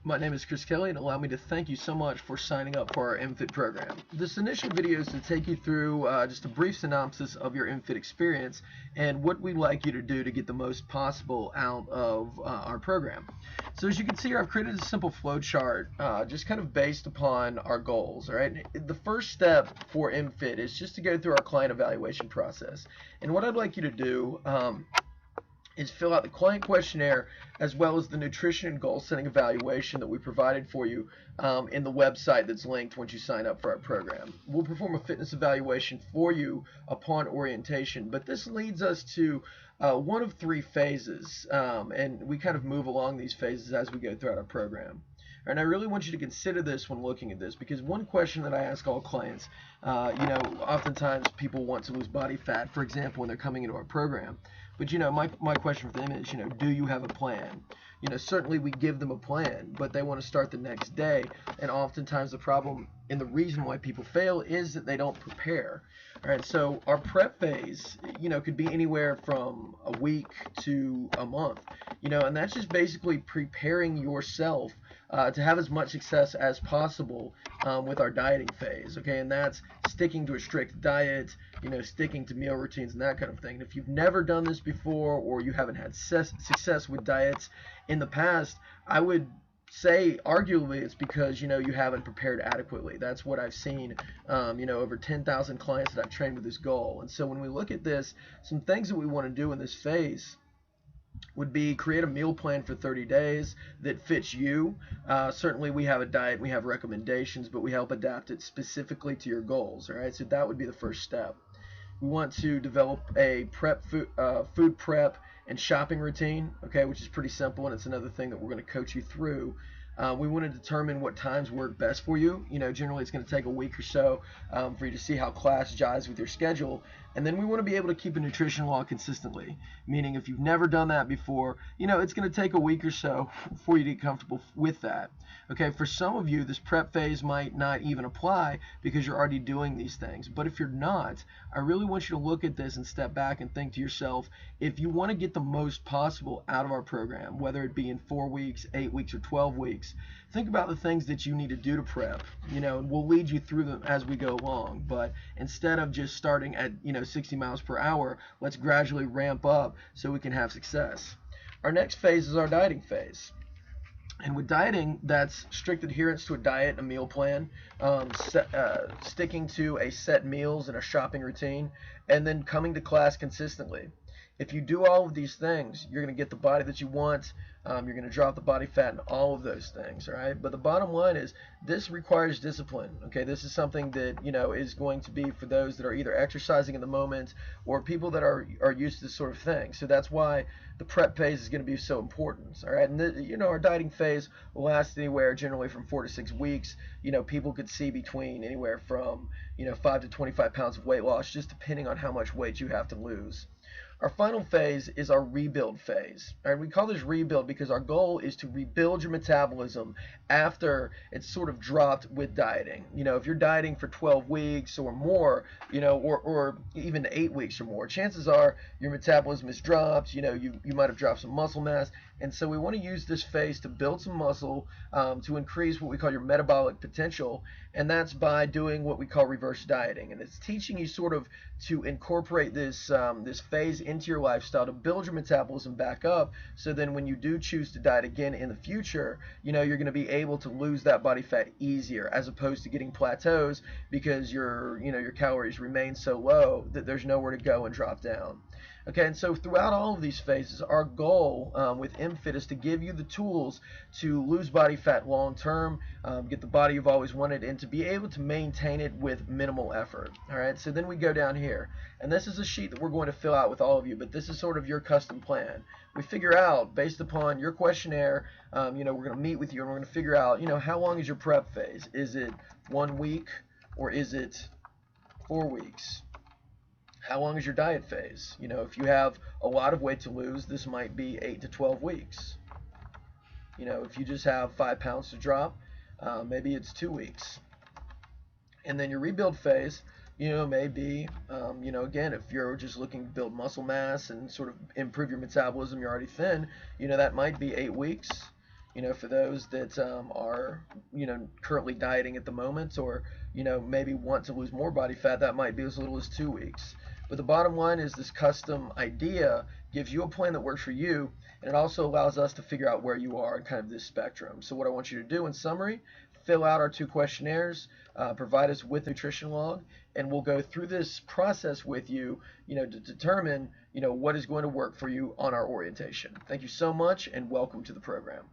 My name is Chris Kelly, and allow me to thank you so much for signing up for our MFIT program. This initial video is to take you through just a brief synopsis of your MFIT experience and what we'd like you to do to get the most possible out of our program. So as you can see here, I've created a simple flow chart just kind of based upon our goals. All right. The first step for MFIT is just to go through our client evaluation process. And what I'd like you to do is fill out the client questionnaire as well as the nutrition and goal setting evaluation that we provided for you in the website that's linked once you sign up for our program. We'll perform a fitness evaluation for you upon orientation, but this leads us to one of three phases, and we kind of move along these phases as we go throughout our program. And I really want you to consider this when looking at this, because one question that I ask all clients, oftentimes people want to lose body fat, for example, when they're coming into our program. But my question for them is, do you have a plan? Certainly we give them a plan, but they want to start the next day. And oftentimes the problem and the reason why people fail is that they don't prepare. All right, so our prep phase, could be anywhere from a week to a month, and that's just basically preparing yourself to have as much success as possible with our dieting phase, okay? And that's sticking to a strict diet, sticking to meal routines and that kind of thing. And if you've never done this before, or you haven't had success with diets in the past, I would say arguably it's because you haven't prepared adequately. That's what I've seen over 10,000 clients that I've trained with this goal. And so when we look at this, some things that we want to do in this phase would be create a meal plan for 30 days that fits you. Certainly we have a diet, we have recommendations, but we help adapt it specifically to your goals. All right, so that would be the first step. We want to develop a food prep and shopping routine, okay, which is pretty simple, and it's another thing that we're going to coach you through. We want to determine what times work best for you. Generally it's going to take a week or so for you to see how class jives with your schedule. And then we want to be able to keep a nutrition log consistently, meaning if you've never done that before, it's going to take a week or so for you to get comfortable with that. Okay, for some of you, this prep phase might not even apply because you're already doing these things. But if you're not, I really want you to look at this and step back and think to yourself, if you want to get the most possible out of our program, whether it be in 4 weeks, 8 weeks, or 12 weeks, think about the things that you need to do to prep, and we'll lead you through them as we go along. But instead of just starting at 60 miles per hour, let's gradually ramp up so we can have success. Our next phase is our dieting phase. And with dieting, that's strict adherence to a diet and a meal plan, sticking to a set meals and a shopping routine, and then coming to class consistently. If you do all of these things, you're going to get the body that you want. You're going to drop the body fat and all of those things, all right? But the bottom line is this requires discipline, okay? This is something that, is going to be for those that are either exercising in the moment or people that are used to this sort of thing. So that's why the prep phase is going to be so important, all right? And, our dieting phase will last anywhere generally from 4 to 6 weeks. People could see between anywhere from, 5 to 25 pounds of weight loss, just depending on how much weight you have to lose. Our final phase is our rebuild phase. All right, we call this rebuild because our goal is to rebuild your metabolism after it's sort of dropped with dieting. If you're dieting for 12 weeks or more, or even 8 weeks or more, chances are your metabolism has dropped. You might have dropped some muscle mass. And so we want to use this phase to build some muscle, to increase what we call your metabolic potential, and that's by doing what we call reverse dieting. And it's teaching you sort of to incorporate this phase into your lifestyle to build your metabolism back up, so then when you do choose to diet again in the future, you're going to be able to lose that body fat easier, as opposed to getting plateaus because your calories remain so low that there's nowhere to go and drop down. Okay, and so throughout all of these phases, our goal with MFIT is to give you the tools to lose body fat long term, get the body you've always wanted, and to be able to maintain it with minimal effort. All right, so then we go down here, and this is a sheet that we're going to fill out with all of you, but this is sort of your custom plan. We figure out, based upon your questionnaire, we're going to meet with you and we're going to figure out, how long is your prep phase? Is it 1 week or is it 4 weeks? How long is your diet phase? If you have a lot of weight to lose, this might be 8 to 12 weeks. If you just have 5 pounds to drop, maybe it's 2 weeks. And then your rebuild phase, may be, again, if you're just looking to build muscle mass and sort of improve your metabolism, you're already thin, that might be 8 weeks. for those that are, currently dieting at the moment, or, maybe want to lose more body fat, that might be as little as 2 weeks. But the bottom line is this custom idea gives you a plan that works for you, and it also allows us to figure out where you are in kind of this spectrum. So what I want you to do in summary, fill out our 2 questionnaires, provide us with a nutrition log, and we'll go through this process with you, to determine, what is going to work for you on our orientation. Thank you so much, and welcome to the program.